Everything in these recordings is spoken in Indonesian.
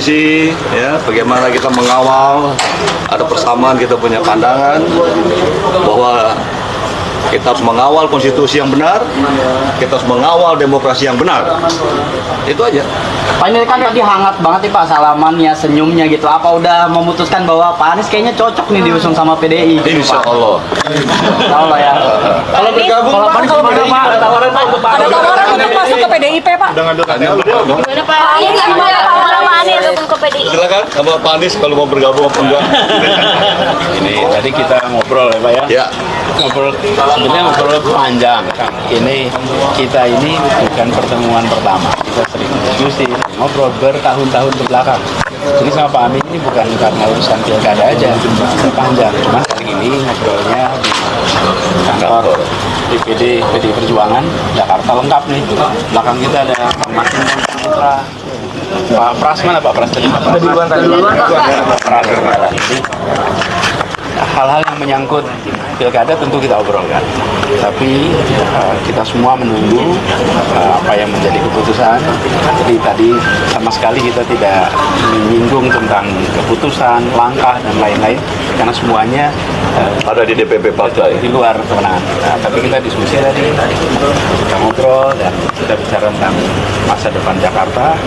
visi, ya, bagaimana kita mengawal, ada persamaan, kita punya pandangan bahwa kita harus mengawal konstitusi yang benar, kita harus mengawal demokrasi yang benar. Itu aja. Pak, ini kan tadi hangat banget nih Pak, salamannya, senyumnya gitu. Apa udah memutuskan bahwa Pak Anies kayaknya cocok nih diusung sama PDI? Gitu, Insya Pak? Allah. Insya Allah ya. Kalau bergabung, Kalau Pak Anies gimana Pak? Ada tawaran Pak untuk Pak Ada tawaran untuk masuk ke PDIP Pak? Gimana Pak Anies? Gimana Pak Anies untuk ke PDIP? Silakan sama Pak Anies kalau mau bergabung apa enggak. Ini tadi kita ngobrol ya Pak ya. Ya. Sebenarnya ngobrol panjang. Ini kita ini bukan pertemuan pertama. Kita sering diskusi, ngobrol bertahun-tahun ke belakang. Jadi sama Pak Amin ini bukan karena urusan pilkada aja, panjang. Cuma hari ini ngobrolnya di kantor DPD PDI Perjuangan Jakarta lengkap nih. Belakang kita ada Pak Masin Putra, Pak Pras mana Pak Pras tadi? Pak Pras. Ini hal-hal yang menyangkut pilkada tentu kita obrolkan, tapi kita semua menunggu apa yang menjadi keputusan. Jadi tadi sama sekali kita tidak menyinggung tentang keputusan, langkah dan lain-lain, karena semuanya Ada di DPP partai. di luar kewenangan. Tapi kita diskusi tadi, kita ngobrol dan kita bicara tentang masa depan Jakarta,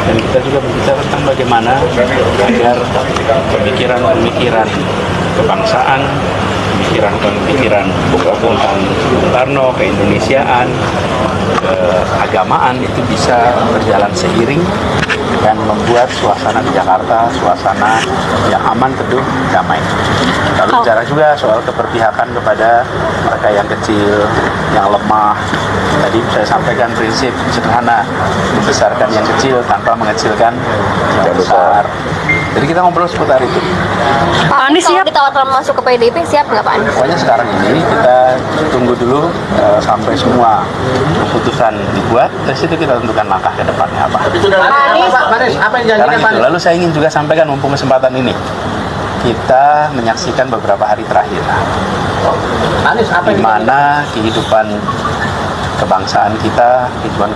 dan kita juga berbicara tentang bagaimana agar pemikiran-pemikiran kebangsaan, pemikiran tentang Bung Karno, keindonesiaan, keagamaan itu bisa berjalan seiring dan membuat suasana di Jakarta suasana yang aman, teduh, damai. Lalu bicara juga soal keberpihakan kepada mereka yang kecil, yang lemah. Tadi saya sampaikan prinsip sederhana, membesarkan yang kecil tanpa mengecilkan yang besar. Jadi kita ngobrol seputar itu. Pak Anies siap ditawarkan masuk ke PDIP, siap nggak Pak Anies? Pokoknya sekarang ini kita tunggu dulu sampai semua keputusan dibuat, dari situ kita tentukan langkah ke depannya apa. Pak Anies, apa yang Sekarang itu. Lalu saya ingin juga sampaikan mumpung kesempatan ini, kita menyaksikan beberapa hari terakhir di mana kehidupan kebangsaan kita, kehidupan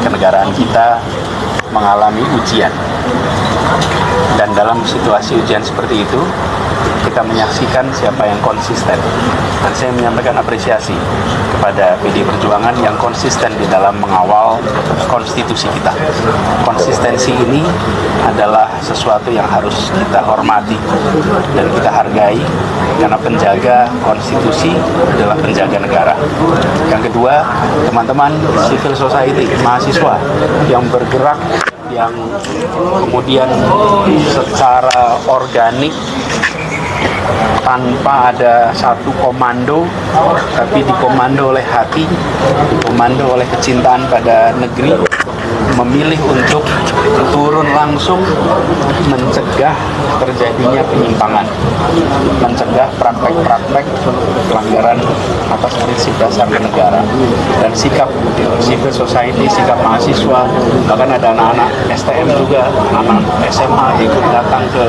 kenegaraan kita mengalami ujian. Dan dalam situasi ujian seperti itu, kita menyaksikan siapa yang konsisten. Dan saya menyampaikan apresiasi kepada PDI Perjuangan yang konsisten di dalam mengawal konstitusi kita. Konsistensi ini adalah sesuatu yang harus kita hormati dan kita hargai, karena penjaga konstitusi adalah penjaga negara. Yang kedua, teman-teman civil society, mahasiswa yang bergerak, yang kemudian secara organik tanpa ada satu komando, tapi dikomando oleh hati, dikomando oleh kecintaan pada negeri, memilih untuk turun langsung mencegah terjadinya penyimpangan, mencegah praktek-praktek pelanggaran atas prinsip dasar negara. Dan sikap civil society, sikap mahasiswa, bahkan ada anak-anak STM juga, anak SMA ikut datang ke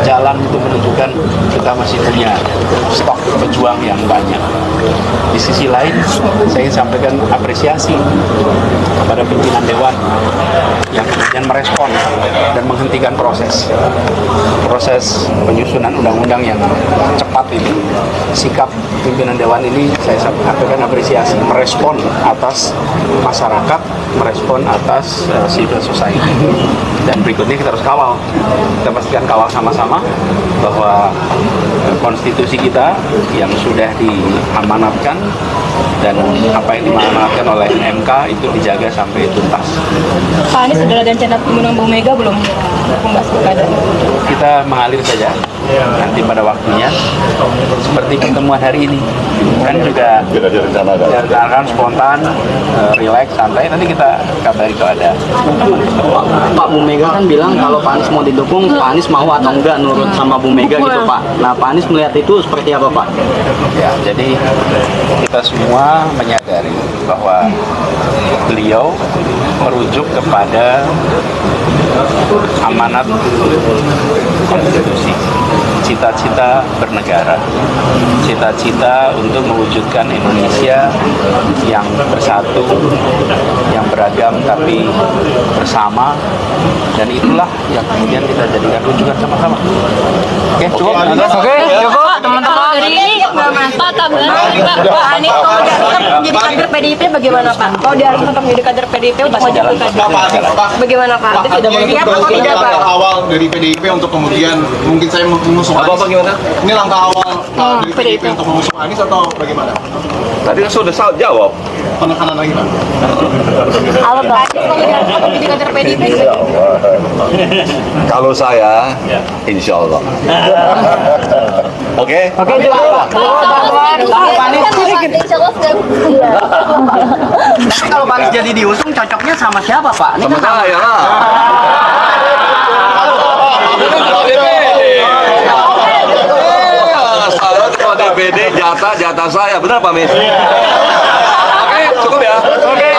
jalan, itu menunjukkan kita masih punya stok pejuang yang banyak. Di sisi lain, saya ingin sampaikan apresiasi kepada pimpinan Dewan yang kemudian merespon dan menghentikan proses penyusunan undang-undang yang cepat ini. Sikap pimpinan Dewan ini saya sampaikan apresiasi, merespon atas masyarakat, merespon atas civil society. Dan berikutnya kita harus kawal, kita pastikan kawal sama-sama bahwa konstitusi kita yang sudah diamanatkan dan apa yang diamanatkan oleh MK itu dijaga sampai tuntas. Pak Anies sudah ada rencana mengundang Bu Mega belum membahas pilkada? Kita mengalir saja nanti pada waktunya, seperti pertemuan hari ini kan juga direncanakan spontan, relax, santai. Nanti kita kabari kalau ada. Pak, Bu Mega kan bilang kalau Pak Anies mau didukung, Pak Anies mau atau enggak nurut sama Bu Mega gitu Pak. Nah, Pak Anies melihat itu seperti apa Pak? Ya, jadi kita semua menyadari bahwa beliau merujuk kepada amanat konstitusi. cita-cita bernegara, cita-cita untuk mewujudkan Indonesia yang bersatu, yang beragam tapi bersama, dan itulah yang kemudian kita jadikan rujukan sama-sama. Oke, cukup. Oke, cukup teman-teman. Dari ini Pak Tabanan, Pak Anies kalau dia tetap menjadi kader PDIP bagaimana Pak? Kalau dia harus tetap menjadi kader PDIP untuk maju ke kader, bagaimana Pak? Siap atau tidak Pak? Langkah awal dari PDIP untuk kemudian mungkin saya mengusung Anies. Apa gimana? Ini langkah awal dari PDIP untuk mengusung Anies atau bagaimana? Tadi kan sudah jawab. Penekanan lagi Pak. Apa Pak? Kalau dia harus tetap menjadi kader PDIP Kalau saya, insya Allah. Oke? Oke, cukup. Tapi kalau Pak Anies jadi diusung, cocoknya sama siapa Pak? Ini Sama kan saya lah. Saya ketua DPD jatah saya, benar Pak Mis? Oke, cukup ya. Oke.